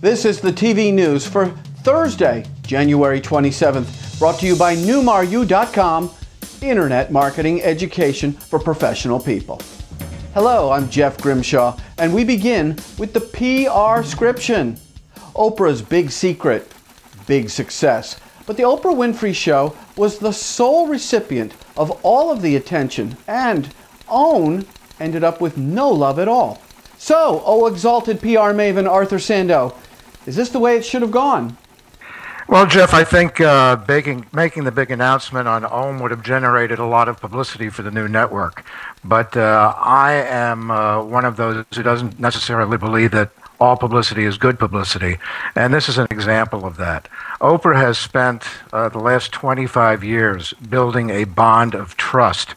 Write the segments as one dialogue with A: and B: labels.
A: This is the TV news for Thursday, January 27th, brought to you by newmaru.com, Internet Marketing Education for Professional People. Hello, I'm Jeff Grimshaw, and we begin with the PR-scription. Oprah's big secret, big success. But the Oprah Winfrey Show was the sole recipient of all of the attention, and OWN ended up with no love at all. So, oh exalted PR maven Arthur Sando, is this the way it should have gone?
B: Well, Jeff, I think making the big announcement on OWN would have generated a lot of publicity for the new network. But I am one of those who doesn't necessarily believe that all publicity is good publicity. And this is an example of that. Oprah has spent the last 25 years building a bond of trust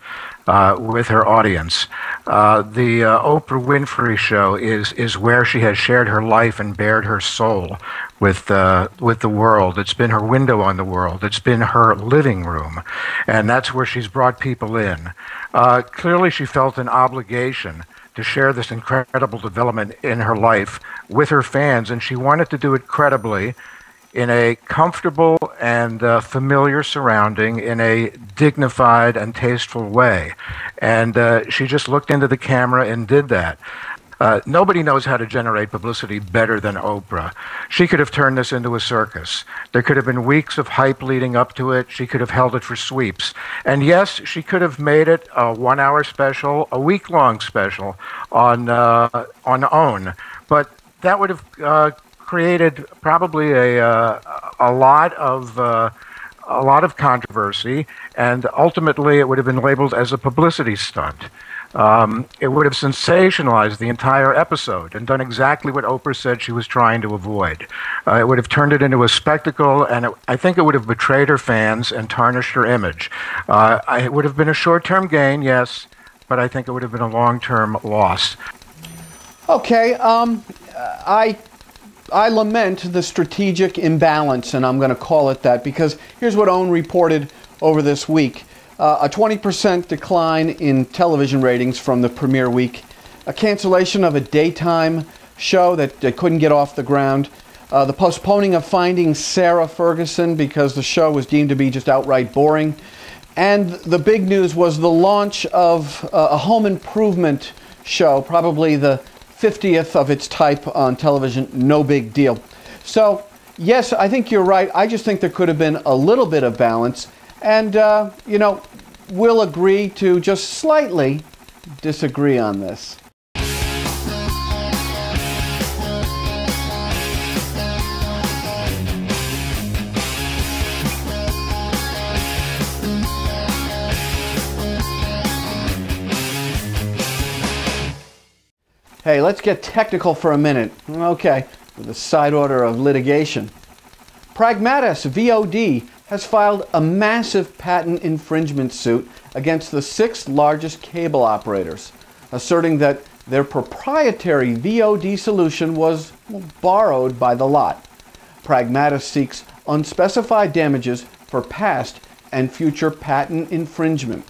B: with her audience. The Oprah Winfrey Show is where she has shared her life and bared her soul with the world. It's been her window on the world. It's been her living room, and that's where she's brought people in. Clearly, she felt an obligation to share this incredible development in her life with her fans, and she wanted to do it credibly, in a comfortable and familiar surrounding, in a dignified and tasteful way. And she just looked into the camera and did that. Nobody knows how to generate publicity better than Oprah. She could have turned this into a circus. There could have been weeks of hype leading up to it. She could have held it for sweeps. And yes, she could have made it a 1-hour special, a week-long special on OWN. But that would have created probably a lot of controversy, and ultimately it would have been labeled as a publicity stunt. It would have sensationalized the entire episode and done exactly what Oprah said she was trying to avoid. It would have turned it into a spectacle, and I think it would have betrayed her fans and tarnished her image. It would have been a short-term gain, yes, but I think it would have been a long-term loss. Okay,
A: I lament the strategic imbalance, and I'm going to call it that, because here's what OWN reported over this week. A 20% decline in television ratings from the premiere week, a cancellation of a daytime show that couldn't get off the ground, the postponing of Finding Sarah Ferguson because the show was deemed to be just outright boring, and the big news was the launch of a home improvement show, probably the 50th of its type on television. No big deal. So, yes, I think you're right. I just think there could have been a little bit of balance. And, we'll agree to just slightly disagree on this. Hey, let's get technical for a minute. Okay, with a side order of litigation. Pragmatis VOD has filed a massive patent infringement suit against the 6 largest cable operators, asserting that their proprietary VOD solution was borrowed by the lot. Pragmatis seeks unspecified damages for past and future patent infringement.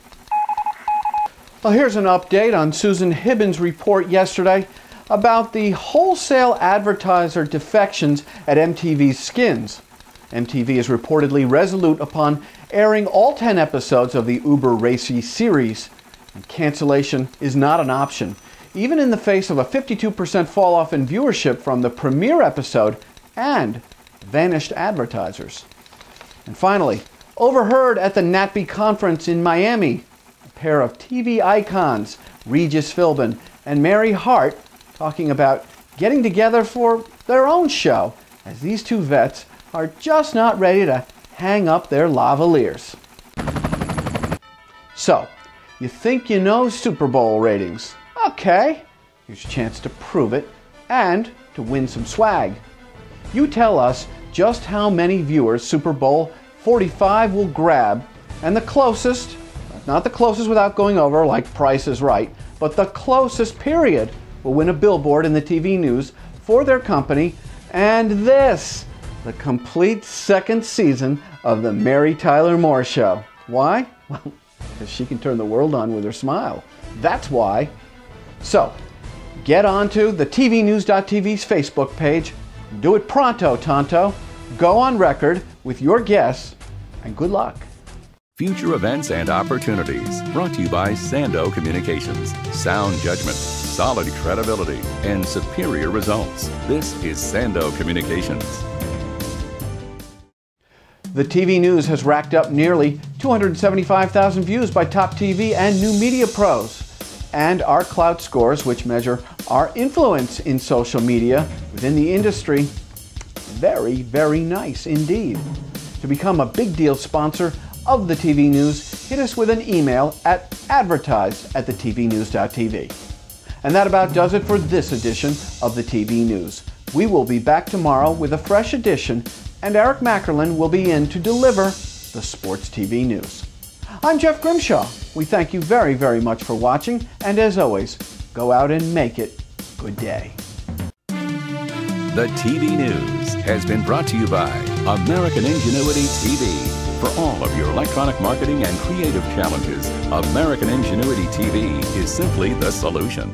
A: Well, here's an update on Susan Hibbins' report yesterday about the wholesale advertiser defections at MTV's Skins. MTV is reportedly resolute upon airing all 10 episodes of the uber racy series. And cancellation is not an option, even in the face of a 52% fall off in viewership from the premiere episode and vanished advertisers. And finally, overheard at the NATPE conference in Miami, a pair of TV icons, Regis Philbin and Mary Hart, talking about getting together for their own show, as these two vets are just not ready to hang up their lavaliers. So, you think you know Super Bowl ratings? Okay, here's your chance to prove it and to win some swag. You tell us just how many viewers Super Bowl 45 will grab, and the closest, not the closest without going over like Price is Right, but the closest period will win a billboard in the TV news for their company, and this, the complete second season of the Mary Tyler Moore Show. Why? Well, because she can turn the world on with her smile. That's why. So, get onto the TVNews.TV's Facebook page, Do it pronto, Tonto. Go on record with your guess, and good luck.
C: Future events and opportunities brought to you by Sando Communications. Sound judgment, solid credibility, and superior results. This is Sando Communications.
A: The TV news has racked up nearly 275,000 views by top TV and new media pros. And our clout scores, which measure our influence in social media within the industry, very, very nice indeed. To become a big deal sponsor of the TV news, hit us with an email at advertise@thetvnews.tv. And that about does it for this edition of the TV news. We will be back tomorrow with a fresh edition, and Eric Mackerlin will be in to deliver the sports TV news. I'm Jeff Grimshaw. We thank you very, very much for watching, and as always, go out and make it good day.
C: The TV news has been brought to you by American Ingenuity TV. For all of your electronic marketing and creative challenges, American Ingenuity TV is simply the solution.